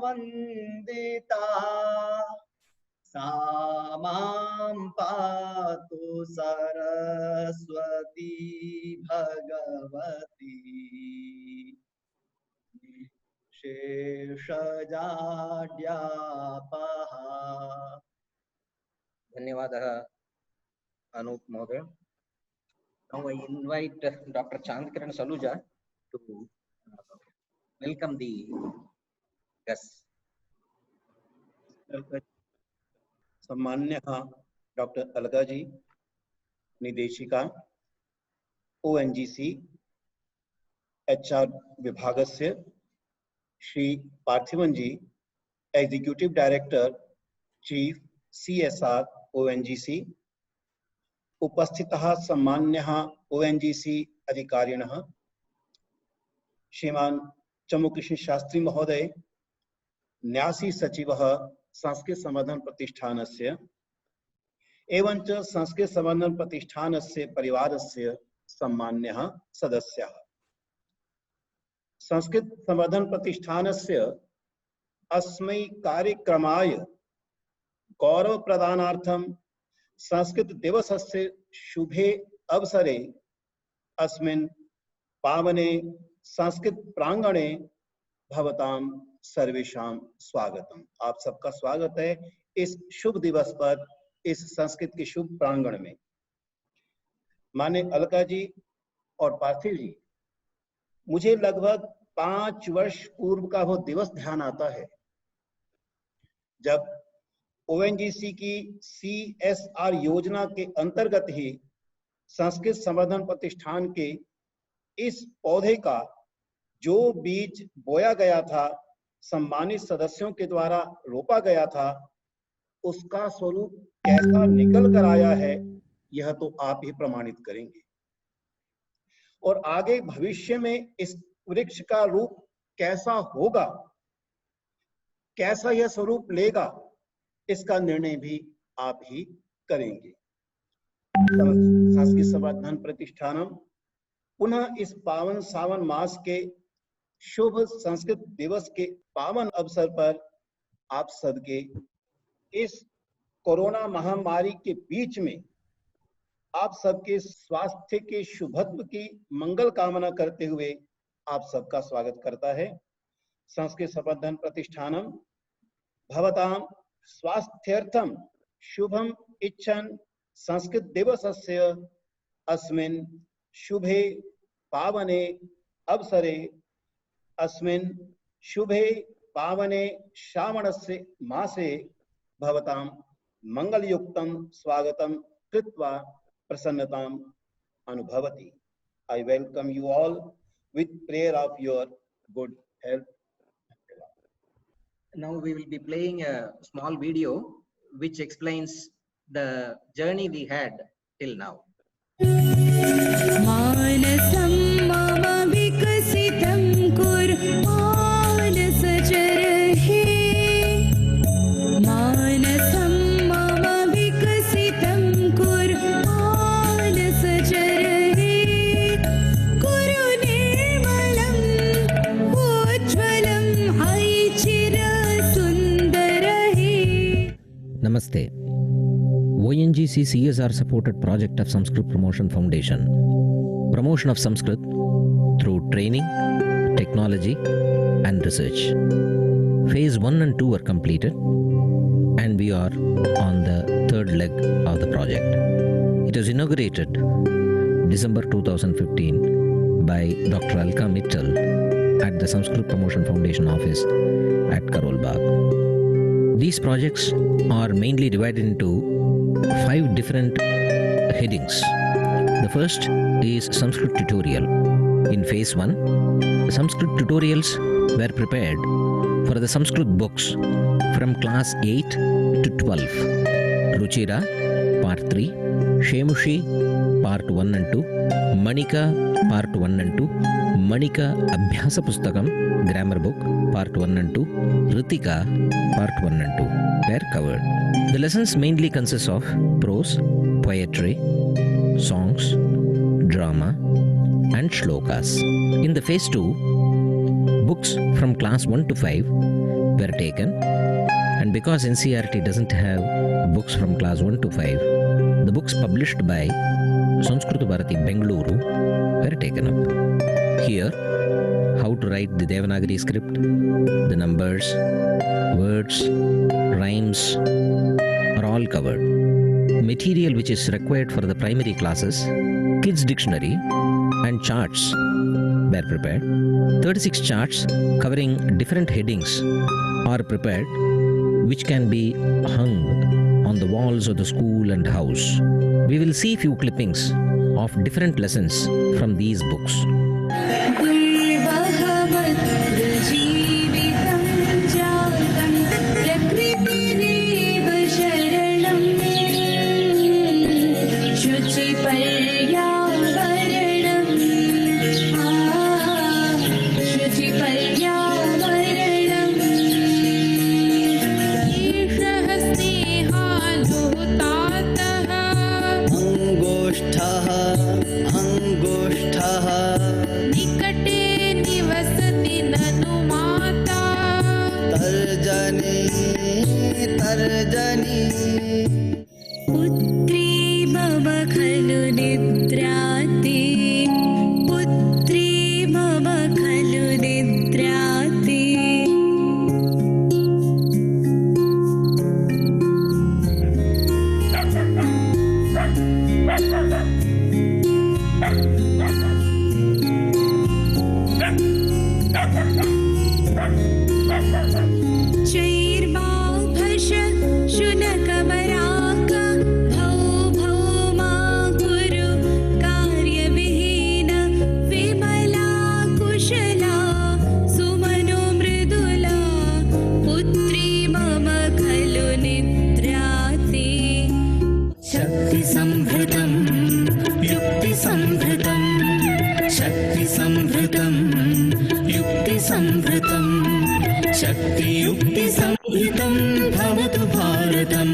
वन्दिता सा मां पातु सरस्वती भगवती शेषजाड्यापः। धन्यवादः अनूप महोदय. Now I invite Dr. Chandkiran Saluja to welcome the guests. सम्मान्य डॉक्टर अलगा जी, निदेशिका ONGC HR विभागस्य, Shri Parthivan ji, executive director chief CSR ONGC, उपस्थितः सम्मान्यः ONGC अधिकारिणः, श्रीमान चमुकृष्ण शास्त्री महोदय, न्यासी सचिवः संस्कृत संवर्धन प्रतिष्ठानस्य एवं च संस्कृत संवर्धन प्रतिष्ठानस्य परिवारस्य सम्मान्यः सदस्याः. संस्कृत संवर्धन प्रतिष्ठानस्य अस्मै कार्यक्रमाय गौरव प्रदानार्थं संस्कृत दिवसस्य शुभे अवसरे अस्मिन् पावने संस्कृत प्रांगणे भवतां सर्वेषां स्वागतम. आप सबका स्वागत है इस शुभ दिवस पर, इस संस्कृत के शुभ प्रांगण में. माने अलका जी और पार्थिव जी, मुझे लगभग 5 वर्ष पूर्व का वो दिवस ध्यान आता है जब ONGC की CSR योजना के अंतर्गत ही संस्कृत संवर्धन प्रतिष्ठान के इस पौधे का जो बीज बोया गया था, सम्मानित सदस्यों के द्वारा रोपा गया था, उसका स्वरूप कैसा निकल कर आया है यह तो आप ही प्रमाणित करेंगे. और आगे भविष्य में इस वृक्ष का रूप कैसा होगा, कैसा यह स्वरूप लेगा, इसका निर्णय भी आप ही करेंगे. संस्कृत संवर्धन प्रतिष्ठानम पुनः इस पावन सावन मास के शुभ संस्कृत दिवस के पावन अवसर पर आप सबके इस कोरोना महामारी के बीच में आप सबके स्वास्थ्य के शुभत्व की मंगल कामना करते हुए आप सबका स्वागत करता है. संस्कृत संवर्धन प्रतिष्ठानम भवतां स्वास्थ्यर्थम शुभम इच्छन् संस्कृत दिवसस्य अस्मिन् शुभे पावने अवसरे अस्मिन् शुभे पावने श्रावणस्य मासे भवतां मंगलयुक्तं स्वागतं कृत्वा प्रसन्नताम् अनुभवति. I welcome you all with prayer of your good health. Now we will be playing a small video which explains the journey we had till now. मानसं मम विकसितं कुरु मानसचरहे. मानसं मम विकसितं कुरु मानसचरहे. कुरु निर्मलम् उज्ज्वलम् अयि चिरसुन्दरहे. Namaste. ONGC CSR supported project of Sanskrit Promotion Foundation. Promotion of Sanskrit through training, technology and research. Phase 1 and 2 were completed and we are on the third leg of the project. It was inaugurated December 2015 by Dr. Alka Mittal at the Sanskrit Promotion Foundation office at Karol Bagh. These projects are mainly divided into 5 different headings. The first is Sanskrit tutorial. In phase 1, Sanskrit tutorials were prepared for the Sanskrit books from class 8 to 12. Ruchira, part 3, Shemushi, part 1 and 2, Manika, part 1 and 2, Manika Abhyasa Pustakam, grammar book, part 1 and 2, Ritika, part 1 and 2 were covered. The lessons mainly consist of prose, poetry, songs, drama and shlokas. In the phase 2, books from class 1 to 5 were taken, and because NCERT doesn't have books from class 1 to 5, the books published by Sanskrit Bharati Bengaluru were taken up. Here, how to write the Devanagari script, the numbers, words, rhymes are all covered. Material which is required for the primary classes, kids dictionary and charts were prepared. 36 charts covering different headings are prepared, which can be hung on the walls of the school and house. We will see few clippings of different lessons from these books. निकटे निवसति ननु माता तर्जनी पुत्री मम खलु निद्राति पुत्री मम खलु निद्राति चैर्बाभष शुनकमराक भौ भौ मा कुरु कार्यविहीन विमला कुशला सुमनो मृदुला पुत्री मम खलु निद्राति शक्तिसंभृतं युक्तिसंभृतं शक्तिसंभृतं युक्तिसंभृतं शक्तियुक्तिसंभृतं भवतु भारतं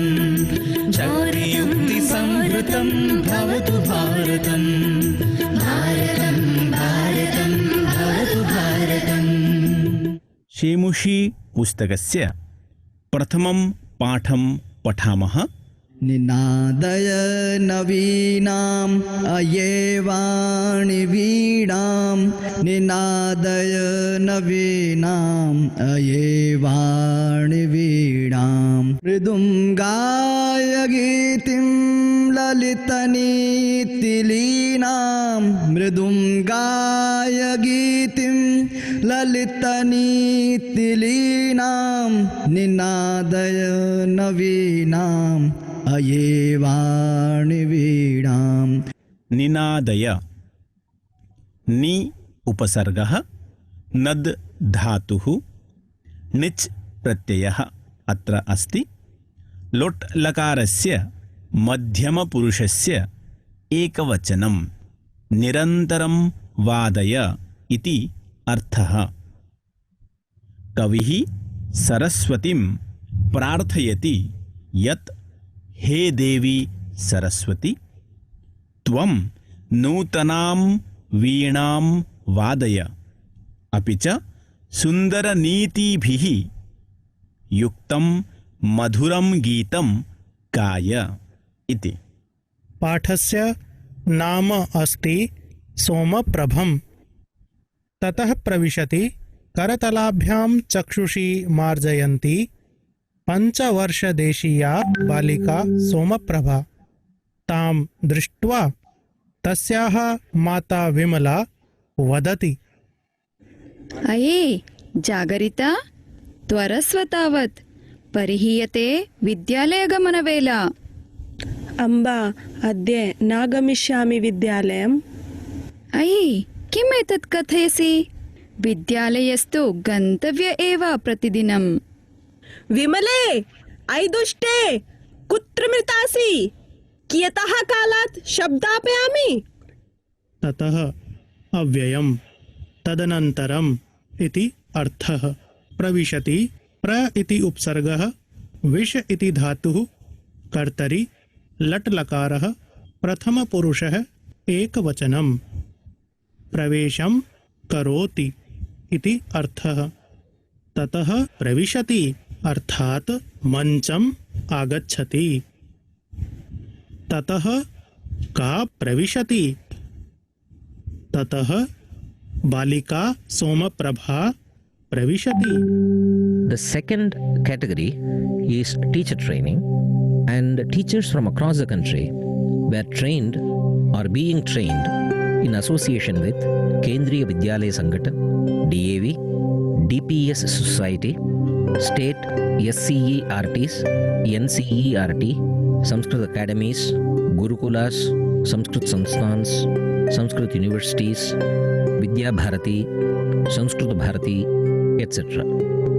शक्तियुक्तिसंभृतं भवतु भारतं भारतं भारतं भवतु भारतम्। शेमुषी पुस्तकस्य प्रथमं पाठं पठामः। निनादय नवीनाम् अयेवाणि वीणाम् निनादय नवीनाम् अयेवाणि वीणाम् मृदुङ्गाय गीतिं ललितनीतिलीनाम् मृदुङ्गाय गीतिं ललितनीतिलीनाम् निनादय नवीनाम् अयेवाणि वीणाम्। निनादय नि उपसर्गः नद् धातुः निच् प्रत्ययः अत्र अस्ति। लोट् लकारस्य मध्यमपुरुषस्य एकवचनं निरन्तरं वादय इति अर्थः। कविः सरस्वतीं प्रार्थयति यत् हे देवी सरस्वती त्वं नूतनां वीणां वादय अपि च सुन्दरनीतिभिः युक्तं मधुरं गीतं गाय इति। पाठस्य नाम अस्ति सोमप्रभं। ततः प्रविशति करतलाभ्यां चक्षुषी मार्जयन्ती 5 वर्षदेशीया बालिका सोमप्रभा। तां दृष्ट्वा तस्याः माता विमला वदति, अये जागरिता त्वरस्व तावत् परिहीयते विद्यालयगमनवेला। अम्बा अद्य न गमिष्यामि विद्यालयम्। अये किम् एतत् कथयसि? विद्यालयस्तु गन्तव्य एव प्रतिदिनम्। विमले अयि दुष्टे कुत्र मृतासि? कियतः कालात् शब्दापयामि? ततः अव्ययम् तदनन्तरम् इति अर्थः। प्रविशति प्र इति उपसर्गः विश इति धातुः कर्तरि लट् लकारः प्रथमपुरुषः एकवचनं। प्रवेशं करोति इति अर्थः। ततः प्रविशति अर्थात मंचम आगच्छति। ततः का प्रविशति, ततः बालिका सोमप्रभा प्रविशति। The second category is teacher training, and teachers from across the country were trained or being trained in association with Kendriya Vidyalaya Sangathan, DAV, DPS Society, State SCERTs, NCERT, Sanskrit Academies, Gurukulas, Sanskrit Sanstans, Sanskrit Universities, Vidya Bharati, Sanskrit Bharati, etc.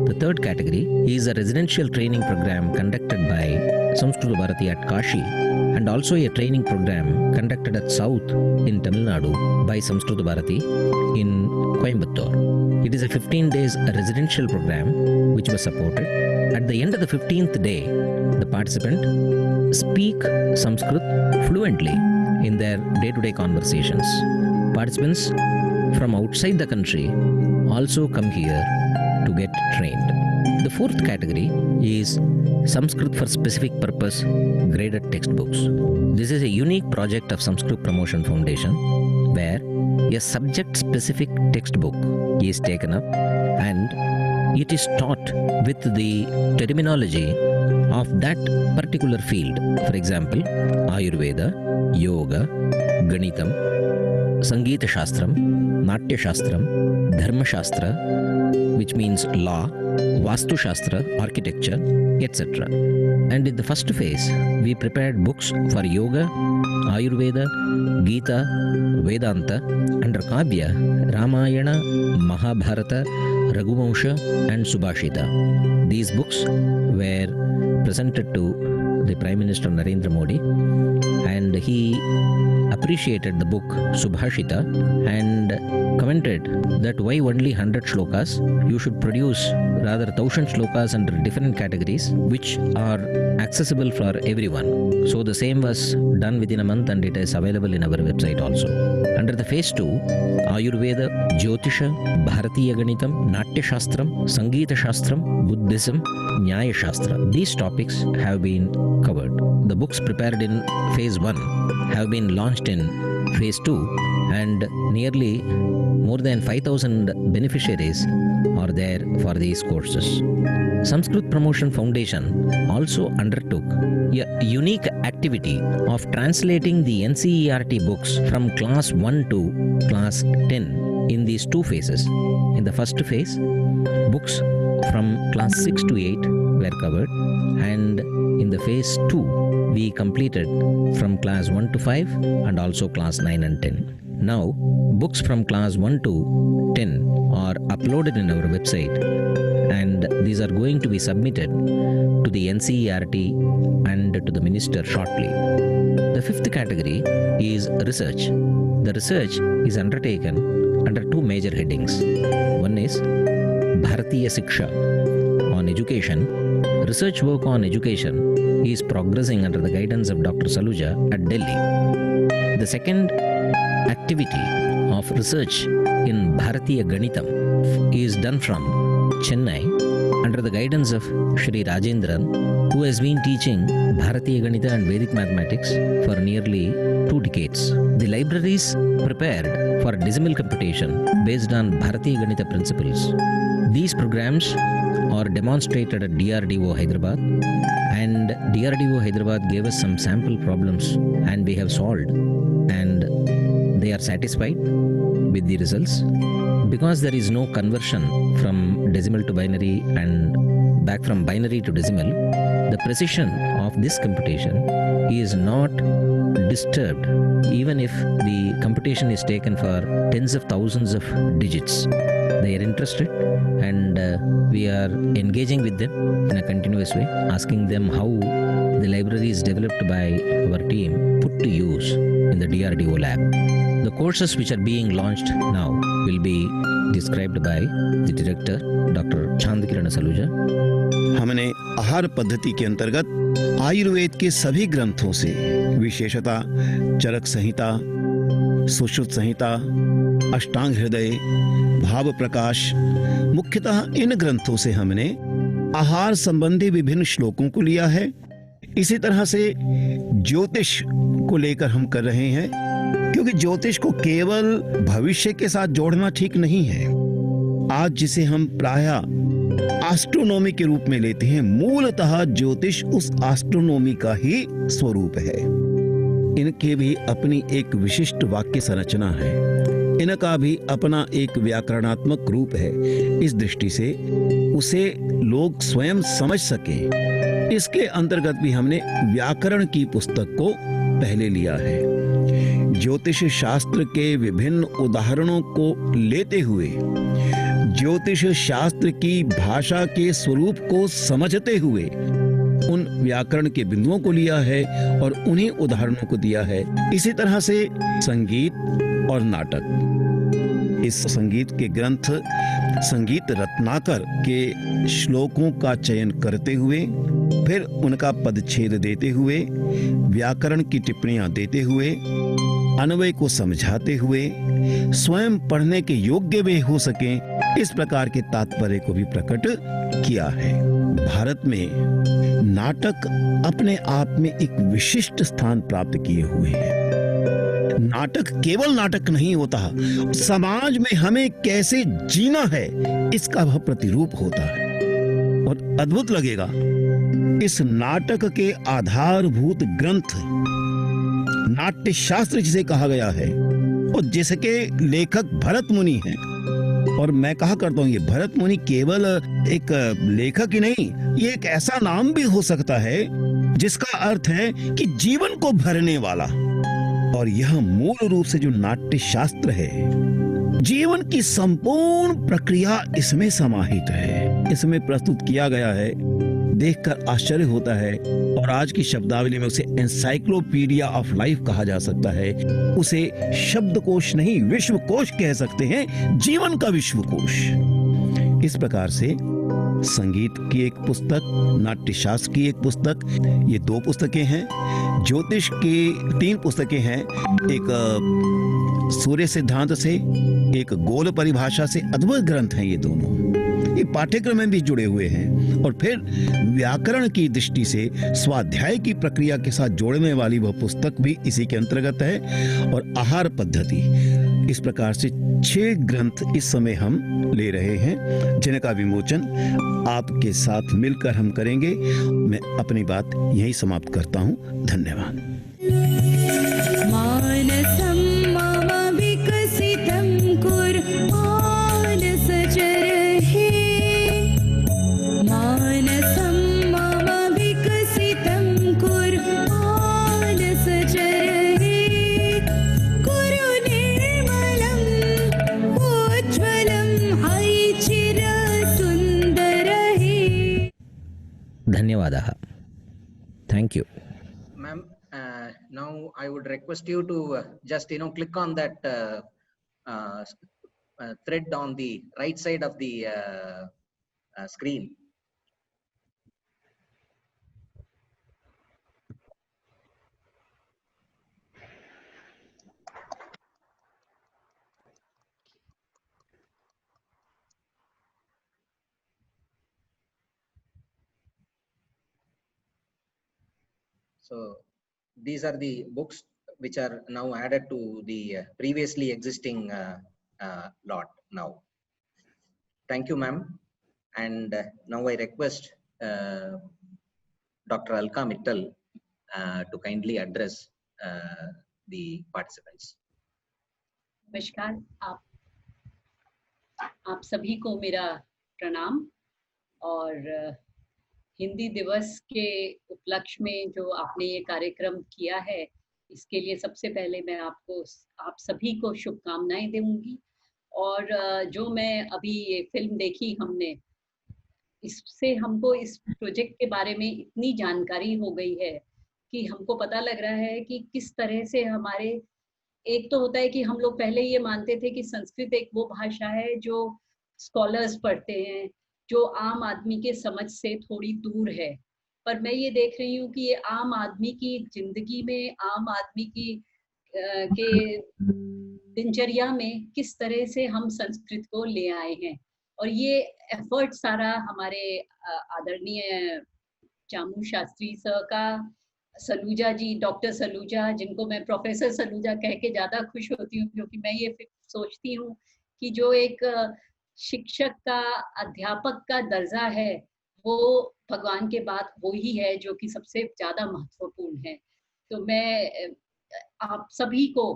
The third category is a residential training program conducted by Sanskrit Bharati at Kashi, and also a training program conducted at South in Tamil Nadu by Sanskrit Bharati in Coimbatore. It is a 15 days residential program which was supported. At the end of the 15th day, the participant speak Sanskrit fluently in their day-to-day conversations. Participants from outside the country also come here to get trained. The fourth category is Sanskrit for specific purpose graded textbooks. This is a unique project of Sanskrit Promotion Foundation where a subject specific textbook is taken up and it is taught with the terminology of that particular field. For example, Ayurveda, Yoga, Ganitam, Sangeeta Shastram, Natya Shastram, Dharma Shastra, which means law, Vastu Shastra, architecture, etc. And in the first phase, we prepared books for Yoga, Ayurveda, Gita, Vedanta, under Kavya, Ramayana, Mahabharata, Raghuvansha, and Subhashita. These books were presented to the Prime Minister Narendra Modi, and he appreciated the book Subhashita and commented that why only 100 shlokas, you should produce rather 1000 shlokas under different categories which are accessible for everyone. So the same was done within a month and it is available in our website also. Under the phase 2, Ayurveda, Jyotisha, Bharatiya Ganitam, Natya Shastram, Sangeeta Shastram, Buddhism, Nyaya Shastra. These topics have been covered. The books prepared in phase 1 have been launched in phase 2, and nearly more than 5,000 beneficiaries are there for these courses. Sanskrit Promotion Foundation also undertook a unique activity of translating the NCERT books from class 1 to class 10 in these two phases. In the first phase, books from class 6 to 8 were covered, and in the phase 2, we completed from class 1 to 5 and also class 9 and 10. Now, books from class 1 to 10 are uploaded in our website, and these are going to be submitted to the NCERT and to the minister shortly. The fifth category is research. The research is undertaken under two major headings. One is Bharatiya Siksha on education. Research work on education is progressing under the guidance of Dr. Saluja at Delhi. The second activity of research in Bharatiya Ganitam is done from Chennai under the guidance of Shri Rajendran, who has been teaching Bharatiya Ganita and Vedic mathematics for nearly 2 decades. The libraries prepared for decimal computation based on Bharatiya Ganita principles. These programs are demonstrated at DRDO Hyderabad, and DRDO Hyderabad gave us some sample problems and we have solved, and they are satisfied with the results. Because there is no conversion from decimal to binary and back from binary to decimal, the precision of this computation is not disturbed even if the computation is taken for tens of thousands of digits. They are interested, and we are engaging with them in a continuous way, asking them how the libraries developed by our team put to use in the DRDO lab. The courses which are being launched now will be described by the director, Dr. Chandkiran Saluja. हमने आहार पद्धति के अंतर्गत आयुर्वेद के सभी ग्रंथों से, विशेषतः चरक संहिता, सुश्रुत संहिता, अष्टांग हृदय, भाव प्रकाश, मुख्यतः इन ग्रंथों से हमने आहार संबंधी विभिन्न श्लोकों को लिया है। इसी तरह से ज्योतिष को लेकर हम कर रहे हैं, क्योंकि ज्योतिष को केवल भविष्य के साथ जोड़ना ठीक नहीं है। आज जिसे हम प्रायः एस्ट्रोनॉमी के रूप में लेते हैं, मूलतः ज्योतिष उस एस्ट्रोनॉमी का ही स्वरूप है। इनके भी अपनी एक विशिष्ट वाक्य संरचना है, इनका भी अपना एक व्याकरणात्मक रूप है। इस दृष्टि से उसे लोग स्वयं समझ सकें, इसके अंतर्गत भी हमने व्याकरण की पुस्तक को पहले लिया है। ज्योतिष शास्त्र के विभिन्न उदाहरणों को लेते हुए, ज्योतिष शास्त्र की भाषा के स्वरूप को समझते हुए उन व्याकरण के बिंदुओं को लिया है और उन्हीं उदाहरणों को दिया है। इसी तरह से संगीत और नाटक, इस संगीत के ग्रंथ संगीत रत्नाकर के श्लोकों का चयन करते हुए, फिर उनका पदच्छेद देते हुए, व्याकरण की टिप्पणियां देते हुए, अन्वय को समझाते हुए स्वयं पढ़ने के योग्य वे हो सकें, इस प्रकार के तात्पर्य को भी प्रकट किया है। भारत में नाटक अपने आप में एक विशिष्ट स्थान प्राप्त किए हुए है। नाटक केवल नाटक नहीं होता, समाज में हमें कैसे जीना है इसका वह प्रतिरूप होता है। और अद्भुत लगेगा, इस नाटक के आधारभूत ग्रंथ नाट्य शास्त्र जिसे कहा गया है और जिसके लेखक भरत मुनि हैं। और मैं कहा करता हूं, ये भरत मुनि केवल एक लेखक ही नहीं, ये एक ऐसा नाम भी हो सकता है जिसका अर्थ है कि जीवन को भरने वाला। और यह मूल रूप से जो नाट्य शास्त्र है, जीवन की संपूर्ण प्रक्रिया इसमें समाहित है, इसमें प्रस्तुत किया गया है। देखकर आश्चर्य होता है। और आज की शब्दावली में उसे एनसाइक्लोपीडिया ऑफ लाइफ कहा जा सकता है। उसे शब्दकोश नहीं, विश्वकोश कह सकते हैं, जीवन का विश्वकोश। इस प्रकार से संगीत की एक पुस्तक, नाट्यशास्त्र की एक पुस्तक, ये 2 पुस्तकें हैं। ज्योतिष की 3 पुस्तकें हैं, एक सूर्य सिद्धांत से, एक गोल परिभाषा से। अद्भुत ग्रंथ हैं ये दोनों, ये पाठ्यक्रम में भी जुड़े हुए हैं। और फिर व्याकरण की दृष्टि से स्वाध्याय की प्रक्रिया के साथ जोड़ने वाली वह पुस्तक भी इसी के अंतर्गत है। और आहार पद्धति, इस प्रकार से 6 ग्रंथ इस समय हम ले रहे हैं, जिनका विमोचन आपके साथ मिलकर हम करेंगे। मैं अपनी बात यहीं समाप्त करता हूं। धन्यवाद। मानसं मम विकसितं कुरु मानसचरहि। मानसं मम विकसितं कुरु मानसचरहि। कुरु निर्मलं उज्ज्वलं अयि चिरसुन्दरहि। धन्यवादः। Thank you. Ma'am, now I would request you to just click on that thread on the right side of the screen. So these are the books which are now added to the previously existing lot now. Thank you, ma'am. And now I request Dr. Alka Mittal to kindly address the participants. नमस्कार। आप सभी को मेरा प्रणाम। और हिंदी दिवस के उपलक्ष्य में जो आपने ये कार्यक्रम किया है, इसके लिए सबसे पहले मैं आप सभी को शुभकामनाएं दूंगी। और जो मैं अभी ये फिल्म देखी हमने, इससे हमको इस प्रोजेक्ट के बारे में इतनी जानकारी हो गई है कि हमको पता लग रहा है कि किस तरह से हमारे, एक तो होता है कि हम लोग पहले ये मानते थे कि संस्कृत एक वो भाषा है जो स्कॉलर्स पढ़ते हैं, जो आम आदमी के समझ से थोड़ी दूर है। पर मैं ये देख रही हूँ कि ये आम आदमी की जिंदगी में, आम आदमी की के दिनचर्या में किस तरह से हम संस्कृत को ले आए हैं। और ये एफर्ट सारा हमारे आदरणीय चामू शास्त्री सर का, सलूजा जी, डॉक्टर सलूजा, जिनको मैं प्रोफेसर सलूजा कह के ज्यादा खुश होती हूँ, क्योंकि मैं ये सोचती हूँ कि जो एक शिक्षक का, अध्यापक का दर्जा है, वो भगवान के बाद वो ही है जो कि सबसे ज्यादा महत्वपूर्ण है। तो मैं आप सभी को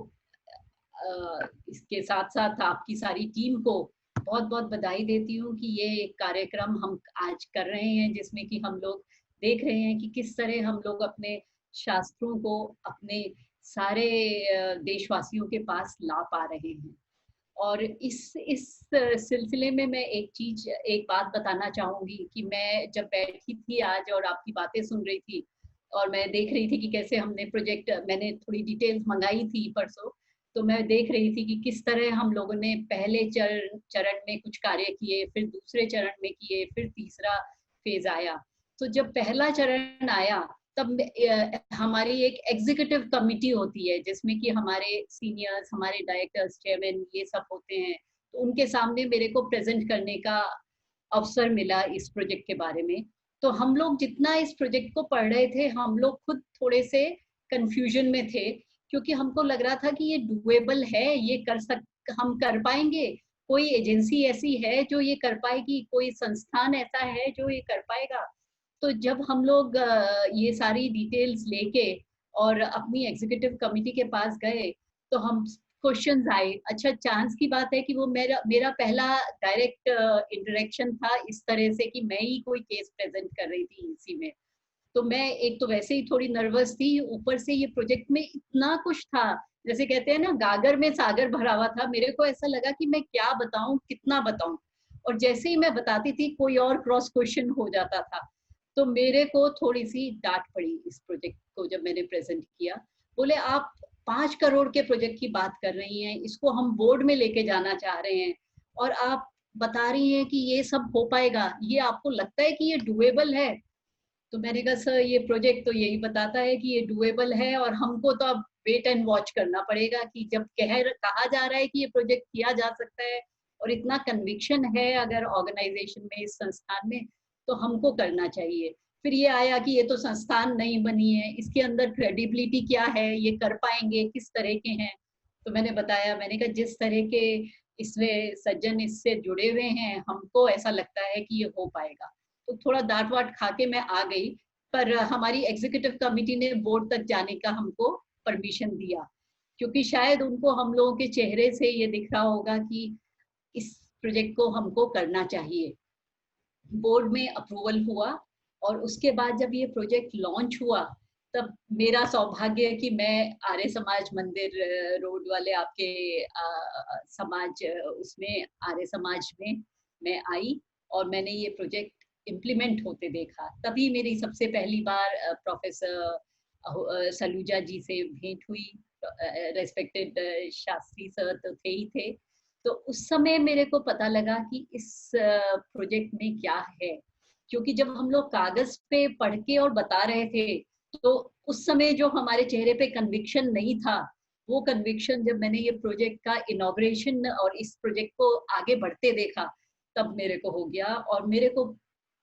इसके साथ साथ आपकी सारी टीम को बहुत बहुत बधाई देती हूँ कि ये एक कार्यक्रम हम आज कर रहे हैं, जिसमें कि हम लोग देख रहे हैं कि किस तरह हम लोग अपने शास्त्रों को अपने सारे देशवासियों के पास ला पा रहे हैं। और इस सिलसिले में मैं एक बात बताना चाहूंगी कि मैं जब बैठी थी आज और आपकी बातें सुन रही थी और मैं देख रही थी कि कैसे हमने प्रोजेक्ट, मैंने थोड़ी डिटेल्स मंगाई थी परसों, तो मैं देख रही थी कि किस तरह हम लोगों ने पहले चरण में कुछ कार्य किए, फिर दूसरे चरण में किए, फिर तीसरा फेज आया। तो जब पहला चरण आया तब हमारी एक एग्जीक्यूटिव कमिटी होती है, जिसमें कि हमारे सीनियर्स, हमारे डायरेक्टर्स, चेयरमैन, ये सब होते हैं। तो उनके सामने मेरे को प्रेजेंट करने का अवसर मिला इस प्रोजेक्ट के बारे में। तो हम लोग जितना इस प्रोजेक्ट को पढ़ रहे थे, हम लोग खुद थोड़े से कंफ्यूजन में थे, क्योंकि हमको लग रहा था कि ये डुएबल है, ये हम कर पाएंगे, कोई एजेंसी ऐसी है जो ये कर पाएगी, कोई संस्थान ऐसा है जो ये कर पाएगा। तो जब हम लोग ये सारी डिटेल्स लेके और अपनी एग्जीक्यूटिव कमिटी के पास गए, तो हम क्वेश्चंस आए। अच्छा, चांस की बात है कि वो मेरा पहला डायरेक्ट इंटरेक्शन था इस तरह से कि मैं ही कोई केस प्रेजेंट कर रही थी इसी में। तो मैं एक तो वैसे ही थोड़ी नर्वस थी, ऊपर से ये प्रोजेक्ट में इतना कुछ था, जैसे कहते हैं ना, गागर में सागर भरा हुआ था। मेरे को ऐसा लगा कि मैं क्या बताऊं, कितना बताऊं, और जैसे ही मैं बताती थी कोई और क्रॉस क्वेश्चन हो जाता था। तो मेरे को थोड़ी सी डांट पड़ी इस प्रोजेक्ट को जब मैंने प्रेजेंट किया। बोले आप 5 करोड़ के प्रोजेक्ट की बात कर रही हैं, इसको हम बोर्ड में लेके जाना चाह रहे हैं, और आप बता रही हैं कि ये सब हो पाएगा, ये आपको लगता है कि ये डुएबल है? तो मैंने कहा सर, ये प्रोजेक्ट तो यही बताता है कि ये डुएबल है, और हमको तो अब वेट एंड वॉच करना पड़ेगा कि जब कहा जा रहा है कि ये प्रोजेक्ट किया जा सकता है और इतना कन्विक्शन है अगर ऑर्गेनाइजेशन में, इस संस्थान में, तो हमको करना चाहिए। फिर ये आया कि ये तो संस्थान नहीं बनी है, इसके अंदर क्रेडिबिलिटी क्या है, ये कर पाएंगे, किस तरह के हैं। तो मैंने बताया, मैंने कहा जिस तरह के इसमें सज्जन इससे जुड़े हुए हैं, हमको ऐसा लगता है कि ये हो पाएगा। तो थोड़ा डांट वाट खा के मैं आ गई, पर हमारी एग्जीक्यूटिव कमिटी ने बोर्ड तक जाने का हमको परमिशन दिया, क्योंकि शायद उनको हम लोगों के चेहरे से ये दिख रहा होगा कि इस प्रोजेक्ट को हमको करना चाहिए। बोर्ड में अप्रूवल हुआ, और उसके बाद जब ये प्रोजेक्ट लॉन्च हुआ, तब मेरा सौभाग्य है कि मैं आर्य समाज मंदिर रोड वाले आपके समाज, उसमें आर्य समाज में मैं आई और मैंने ये प्रोजेक्ट इम्प्लीमेंट होते देखा। तभी मेरी सबसे पहली बार प्रोफेसर सलूजा जी से भेंट हुई। रेस्पेक्टेड शास्त्री सर तो थे ही थे। तो उस समय मेरे को पता लगा कि इस प्रोजेक्ट में क्या है, क्योंकि जब हम लोग कागज पे पढ़ के और बता रहे थे, तो उस समय जो हमारे चेहरे पे कन्विक्शन नहीं था, वो कन्विक्शन जब मैंने ये प्रोजेक्ट का इनॉग्रेशन और इस प्रोजेक्ट को आगे बढ़ते देखा, तब मेरे को हो गया। और मेरे को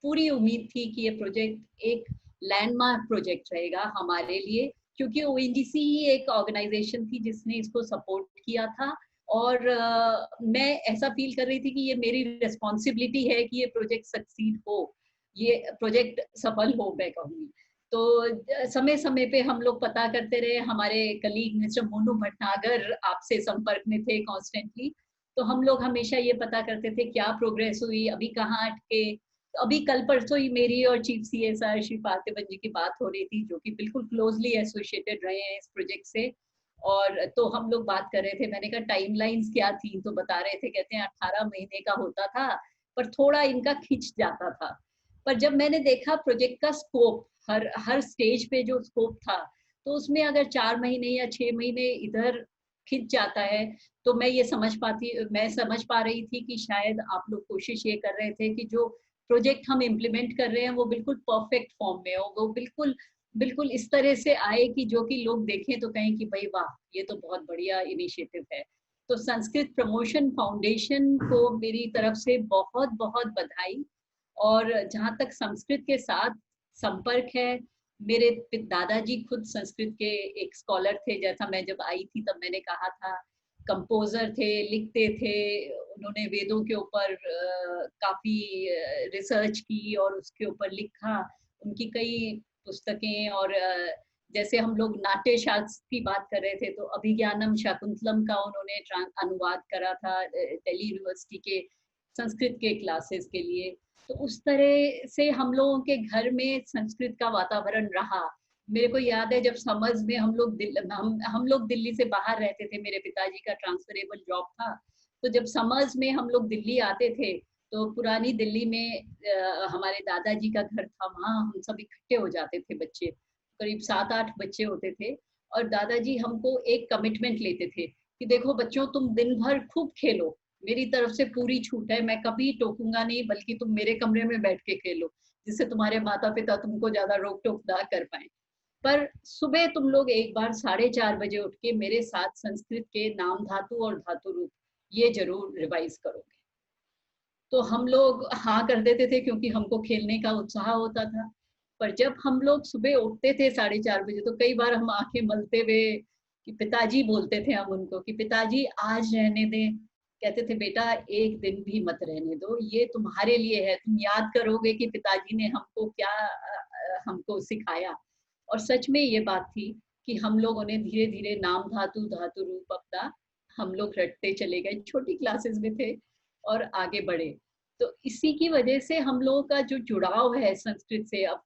पूरी उम्मीद थी कि ये प्रोजेक्ट एक लैंडमार्क प्रोजेक्ट रहेगा हमारे लिए, क्योंकि ओएनजीसी ही एक ऑर्गेनाइजेशन थी जिसने इसको सपोर्ट किया था। और मैं ऐसा फील कर रही थी कि ये मेरी रिस्पॉन्सिबिलिटी है कि ये प्रोजेक्ट सक्सीड हो, ये प्रोजेक्ट सफल हो, मैं कहूँगी। तो समय समय पे हम लोग पता करते रहे। हमारे कलीग मिस्टर मोनू भटनागर आपसे संपर्क में थे कॉन्स्टेंटली, तो हम लोग हमेशा ये पता करते थे क्या प्रोग्रेस हुई, अभी कहाँ अटके। तो अभी कल परसों ही मेरी और चीफ सीएसआर श्री पार्थिबन जी की बात हो रही थी, जो कि बिल्कुल क्लोजली एसोसिएटेड रहे हैं इस प्रोजेक्ट से। और तो हम लोग बात कर रहे थे, मैंने कहा टाइमलाइंस क्या थी, तो बता रहे थे, कहते हैं 18 महीने का होता था, पर थोड़ा इनका खिंच जाता था। पर जब मैंने देखा प्रोजेक्ट का स्कोप, हर स्टेज पे जो स्कोप था, तो उसमें अगर 4 महीने या 6 महीने इधर खिंच जाता है, तो मैं समझ पा रही थी कि शायद आप लोग कोशिश ये कर रहे थे कि जो प्रोजेक्ट हम इम्प्लीमेंट कर रहे हैं वो बिल्कुल परफेक्ट फॉर्म में हो, वो बिल्कुल इस तरह से आए कि जो कि लोग देखें तो कहें कि भाई वाह, ये तो बहुत बढ़िया इनिशिएटिव है। तो संस्कृत प्रमोशन फाउंडेशन को मेरी तरफ से बहुत बहुत बधाई। और जहाँ तक संस्कृत के साथ संपर्क है, मेरे दादाजी खुद संस्कृत के एक स्कॉलर थे। जैसा मैं जब आई थी तब मैंने कहा था, कंपोजर थे, लिखते थे, उन्होंने वेदों के ऊपर काफी रिसर्च की और उसके ऊपर लिखा। उनकी कई पुस्तकें, और जैसे हम लोग नाट्य शास्त्र की बात कर रहे थे तो अभिज्ञानम शाकुंतलम का उन्होंने अनुवाद करा था दिल्ली यूनिवर्सिटी के संस्कृत के क्लासेस के लिए। तो उस तरह से हम लोगों के घर में संस्कृत का वातावरण रहा। मेरे को याद है जब समर्स में हम लोग दिल्ली से बाहर रहते थे, मेरे पिताजी का ट्रांसफरेबल जॉब था, तो जब समर्स में हम लोग दिल्ली आते थे तो पुरानी दिल्ली में हमारे दादाजी का घर था, वहाँ हम सब इकट्ठे हो जाते थे बच्चे, करीब 7-8 बच्चे होते थे। और दादाजी हमको एक कमिटमेंट लेते थे कि देखो बच्चों, तुम दिन भर खूब खेलो, मेरी तरफ से पूरी छूट है, मैं कभी टोकूंगा नहीं, बल्कि तुम मेरे कमरे में बैठ के खेलो, जिससे तुम्हारे माता पिता तुमको ज्यादा रोक टोक ना कर पाए। पर सुबह तुम लोग एक बार 4:30 बजे उठ के मेरे साथ संस्कृत के नाम धातु और धातु रूप ये जरूर रिवाइज करोगे। तो हम लोग हाँ कर देते थे, क्योंकि हमको खेलने का उत्साह होता था। पर जब हम लोग सुबह उठते थे 4:30 बजे, तो कई बार हम आंखें मलते हुए कि पिताजी, बोलते थे हम उनको कि पिताजी आज रहने दें। कहते थे बेटा एक दिन भी मत रहने दो, ये तुम्हारे लिए है, तुम याद करोगे कि पिताजी ने हमको क्या हमको सिखाया। और सच में ये बात थी कि हम लोगों ने धीरे धीरे नाम धातु धातु रूप अपना हम लोग रटते चले गए, छोटी क्लासेस में थे और आगे बढ़े। तो इसी की वजह से हम लोगों का जो जुड़ाव है संस्कृत से, अब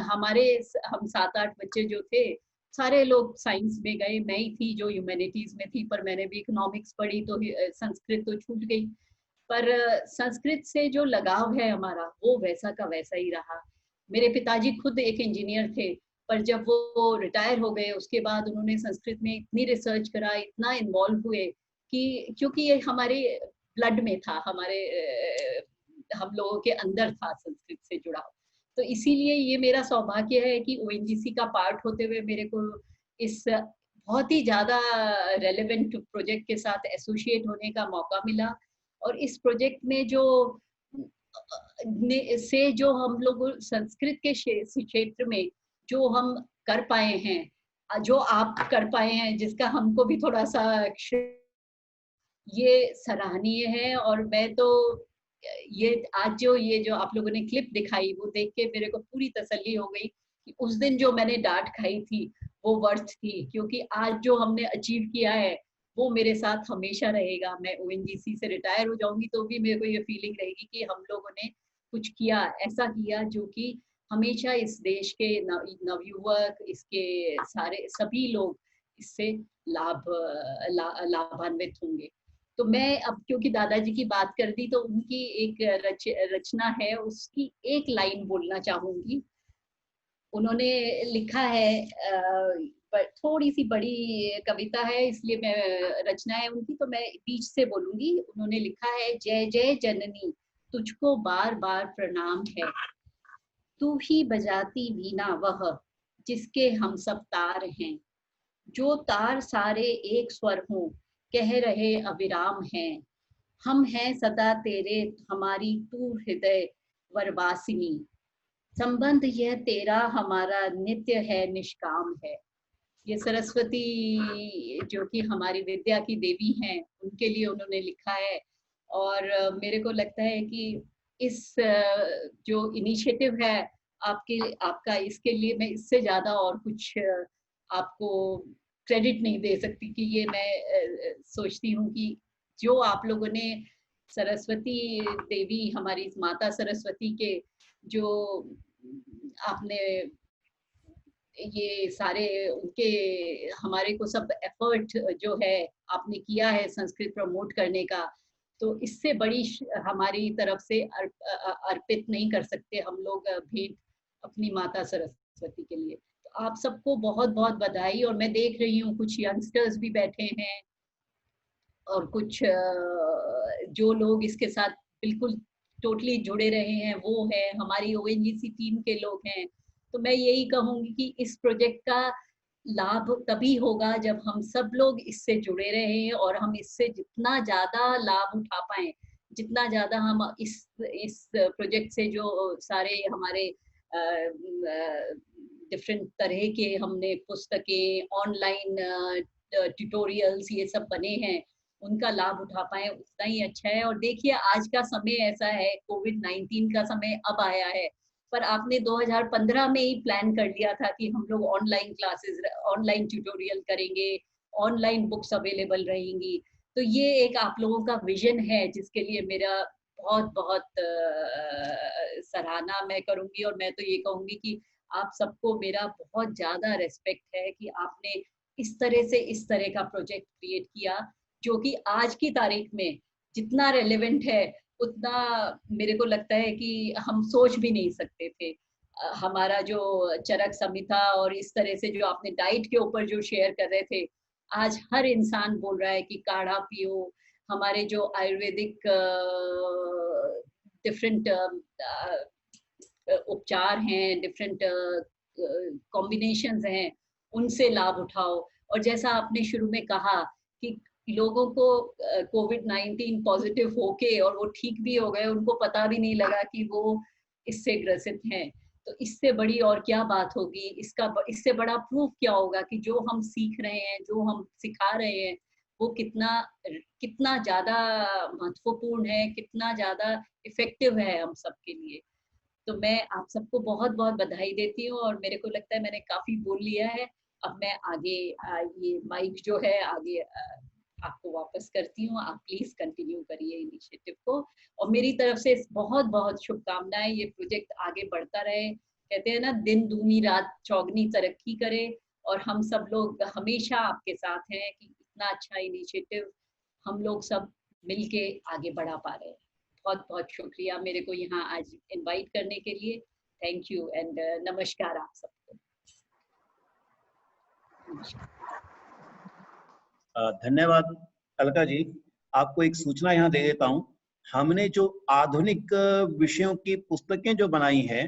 हम 7-8 बच्चे जो थे, सारे लोग साइंस में गए, मैं ही थी जो ह्यूमैनिटीज में थी, पर मैंने भी इकोनॉमिक्स पढ़ी, तो संस्कृत तो छूट गई। पर संस्कृत से जो लगाव है हमारा, वो वैसा का वैसा ही रहा। मेरे पिताजी खुद एक इंजीनियर थे, पर जब वो रिटायर हो गए उसके बाद उन्होंने संस्कृत में इतनी रिसर्च करा, इतना इन्वॉल्व हुए कि क्योंकि ये हमारे ब्लड में था, हम लोगों के अंदर था संस्कृत से जुड़ाव। तो इसीलिए ये मेरा सौभाग्य है कि ओएनजीसी का पार्ट होते हुए मेरे को इस बहुत ही ज्यादा रेलेवेंट प्रोजेक्ट के साथ एसोसिएट होने का मौका मिला। और इस प्रोजेक्ट में जो हम लोग संस्कृत के क्षेत्र में जो हम कर पाए हैं, जो आप कर पाए हैं, जिसका हमको भी थोड़ा सा ये सराहनीय है। और मैं तो ये जो आप लोगों ने क्लिप दिखाई, वो देख के मेरे को पूरी तसल्ली हो गई कि उस दिन जो मैंने डांट खाई थी वो वर्थ थी, क्योंकि आज जो हमने अचीव किया है वो मेरे साथ हमेशा रहेगा। मैं ओएनजीसी से रिटायर हो जाऊंगी तो भी मेरे को ये फीलिंग रहेगी कि हम लोगों ने कुछ किया, ऐसा किया जो कि हमेशा इस देश के नवयुवक, इसके सभी लोग इससे लाभान्वित होंगे। तो मैं अब क्योंकि दादाजी की बात कर दी, तो उनकी एक रचना है, उसकी एक लाइन बोलना चाहूंगी। उन्होंने लिखा है, थोड़ी सी बड़ी कविता है, इसलिए मैं रचना है उनकी तो मैं बीच से बोलूंगी। उन्होंने लिखा है, जय जय जननी तुझको बार बार प्रणाम है, तू ही बजाती वीणा वह जिसके हम सब तार हैं, जो तार सारे एक स्वर हों कह रहे अविराम हैं, हम हैं सदा तेरे हमारी तू हृदय वरवासिनी, संबंध यह तेरा हमारा नित्य है निष्काम है। ये सरस्वती जो कि हमारी विद्या की देवी हैं, उनके लिए उन्होंने लिखा है। और मेरे को लगता है कि इस जो इनिशिएटिव है आपका, इसके लिए मैं इससे ज्यादा और कुछ आपको क्रेडिट नहीं दे सकती कि ये मैं सोचती हूँ कि जो आप लोगों ने सरस्वती देवी, हमारी माता सरस्वती के जो आपने ये सारे उनके हमारे को सब एफर्ट जो है आपने किया है संस्कृत प्रमोट करने का, तो इससे बड़ी हमारी तरफ से अर्पित नहीं कर सकते हम लोग भेंट अपनी माता सरस्वती के लिए। तो आप सबको बहुत बहुत बधाई। और मैं देख रही हूँ कुछ यंगस्टर्स भी बैठे हैं और कुछ जो लोग इसके साथ बिल्कुल टोटली जुड़े रहे हैं वो है, हमारी ओएनजीसी टीम के लोग हैं। तो मैं यही कहूँगी कि इस प्रोजेक्ट का लाभ तभी होगा जब हम सब लोग इससे जुड़े रहें और हम इससे जितना ज्यादा लाभ उठा पाएं, जितना ज्यादा हम इस प्रोजेक्ट से जो सारे हमारे डिफरेंट तरह के हमने पुस्तकें, ऑनलाइन ट्यूटोरियल्स ये सब बने हैं, उनका लाभ उठा पाए उतना ही अच्छा है। और देखिए आज का समय ऐसा है, कोविड-19 का समय अब आया है, पर आपने 2015 में ही प्लान कर लिया था कि हम लोग ऑनलाइन क्लासेस, ऑनलाइन ट्यूटोरियल करेंगे, ऑनलाइन बुक्स अवेलेबल रहेंगी। तो ये एक आप लोगों का विजन है जिसके लिए मेरा बहुत बहुत सराहना मैं करूंगी। और मैं तो ये कहूंगी कि आप सबको मेरा बहुत ज्यादा रेस्पेक्ट है कि आपने इस तरह का प्रोजेक्ट क्रिएट किया, जो कि आज की तारीख में जितना रेलेवेंट है उतना मेरे को लगता है कि हम सोच भी नहीं सकते थे। हमारा जो चरक संहिता और इस तरह से जो आपने डाइट के ऊपर जो शेयर कर रहे थे, आज हर इंसान बोल रहा है कि काढ़ा पियो। हमारे जो आयुर्वेदिक डिफरेंट उपचार हैं, डिफरेंट कॉम्बिनेशंस हैं, उनसे लाभ उठाओ। और जैसा आपने शुरू में कहा कि लोगों को कोविड-19 पॉजिटिव होके और वो ठीक भी हो गए, उनको पता भी नहीं लगा कि वो इससे ग्रसित हैं। तो इससे बड़ी और क्या बात होगी, इससे बड़ा प्रूफ क्या होगा कि जो हम सीख रहे हैं, जो हम सिखा रहे हैं, वो कितना ज्यादा महत्वपूर्ण है, कितना ज्यादा इफेक्टिव है हम सबके लिए। तो मैं आप सबको बहुत बहुत बधाई देती हूँ और मेरे को लगता है मैंने काफी बोल लिया है। अब मैं आगे ये माइक जो है आगे आपको वापस करती हूँ। आप प्लीज कंटिन्यू करिए इनिशिएटिव को और मेरी तरफ से बहुत बहुत शुभकामनाएं। ये प्रोजेक्ट आगे बढ़ता रहे। कहते हैं ना, दिन दूनी रात चौगनी तरक्की करे और हम सब लोग हमेशा आपके साथ हैं कि इतना अच्छा इनिशिएटिव हम लोग सब मिलके आगे बढ़ा पा रहे हैं। बहुत बहुत शुक्रिया मेरे को यहाँ आज इनवाइट करने के लिए। थैंक यू एंड नमस्कार आप सबको। धन्यवाद अलका जी। आपको एक सूचना यहाँ दे देता हूँ। हमने जो आधुनिक विषयों की पुस्तकें जो बनाई हैं,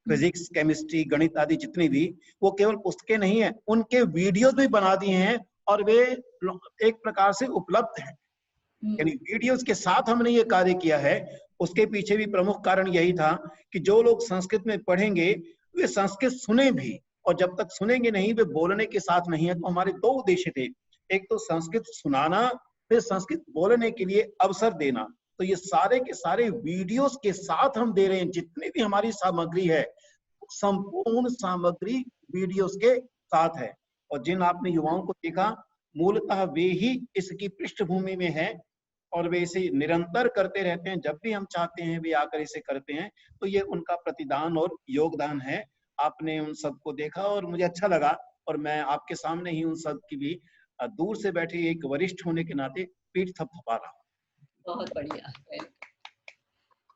फिजिक्स, केमिस्ट्री, गणित आदि जितनी भी, वो केवल पुस्तकें नहीं है, उनके वीडियोस भी बना दिए हैं और वे एक प्रकार से उपलब्ध हैं। यानी वीडियोस के साथ हमने ये कार्य किया है। उसके पीछे भी प्रमुख कारण यही था कि जो लोग संस्कृत में पढ़ेंगे वे संस्कृत सुने भी, और जब तक सुनेंगे नहीं, वे बोलने के साथ नहीं है। तो हमारे दो उद्देश्य थे, एक तो संस्कृत सुनाना, फिर संस्कृत बोलने के लिए अवसर देना। तो ये सारे के सारे वीडियोस के साथ हम दे रहे हैं। जितनी भी हमारी सामग्री है, संपूर्ण सामग्री वीडियोस के साथ है। और जिन आपने युवाओं को देखा, मूलतः वे ही इसकी पृष्ठभूमि में है और वे इसे निरंतर करते रहते हैं। जब भी हम चाहते हैं वे आकर इसे करते हैं। तो ये उनका प्रतिदान और योगदान है। आपने उन सबको देखा और मुझे अच्छा लगा, और मैं आपके सामने ही उन सब की भी दूर से बैठे एक वरिष्ठ होने के नाते पीठ थपथपा रहा हूँ। बहुत बढ़िया।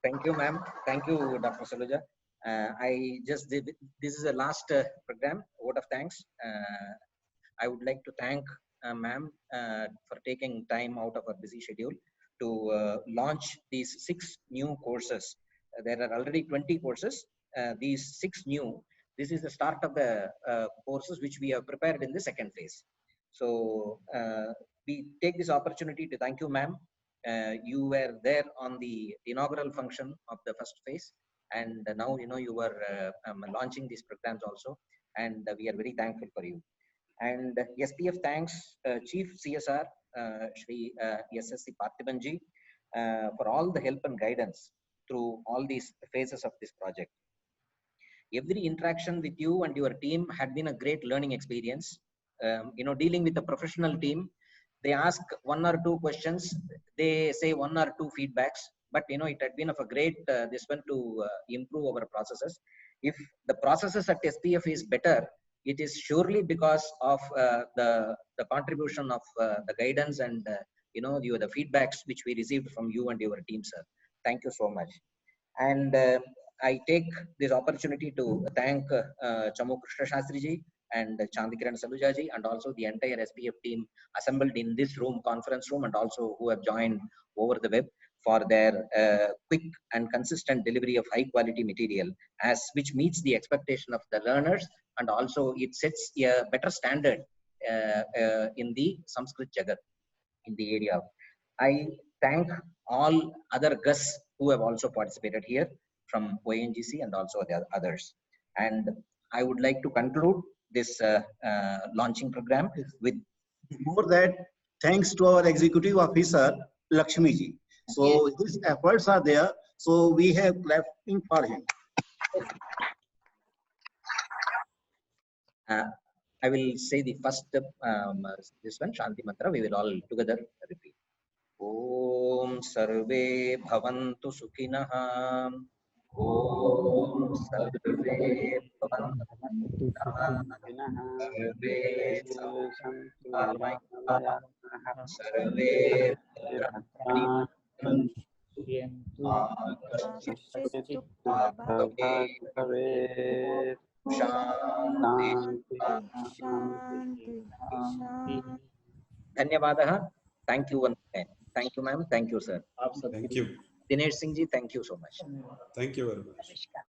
Thank you, ma'am. Thank you, Dr. Saluja. This is the last program, vote of thanks. I would like to thank ma'am for taking time out of her busy schedule to launch these 6 new courses. There are already 20 courses. These 6 new, this is the start of the courses which we have prepared in the second phase. So we take this opportunity to thank you, ma'am. You were there on the inaugural function of the first phase, and now you were launching these programs also, and we are very thankful for you. And SPF thanks Chief CSR Shri SSC Parthibanji for all the help and guidance through all these phases of this project. Every interaction with you and your team had been a great learning experience. Dealing with a professional team, they ask 1 or 2 questions, they say 1 or 2 feedbacks, but it had been of a great this one to improve our processes. If the processes at SPF is better, it is surely because of the contribution of the guidance and the feedbacks which we received from you and your team, sir. Thank you so much. And I take this opportunity to thank Chamu Krishna Shastri ji and Chandikiran Saluja ji, and also the entire SPF team assembled in this room, conference room, and also who have joined over the web for their quick and consistent delivery of high quality material, which meets the expectation of the learners and also it sets a better standard in the Sanskrit Jagat in the area. I thank all other guests who have also participated here from ONGC and also the others. And I would like to conclude this launching program with More that, thanks to our executive officer Lakshmi ji. So his efforts are there. So we have clapping for him. I will say the first this one Shanti Mantra. We will all together repeat. Om Sarve Bhavantu Sukhinah. Om Sarve Bhavantu Sarve Dhanyavadah. Thank you once again. Thank you, ma'am. Thank you, sir. Thank you. Dinesh Singh ji, thank you so much. Thank you very much. Namaskar.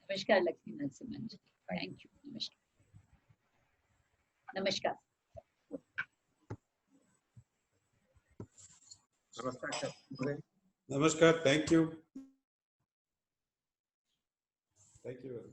Namaskar, Lakshmi Narasimhan ji. Thank you. Namaskar. Namaskar. Thank you. Thank you very much.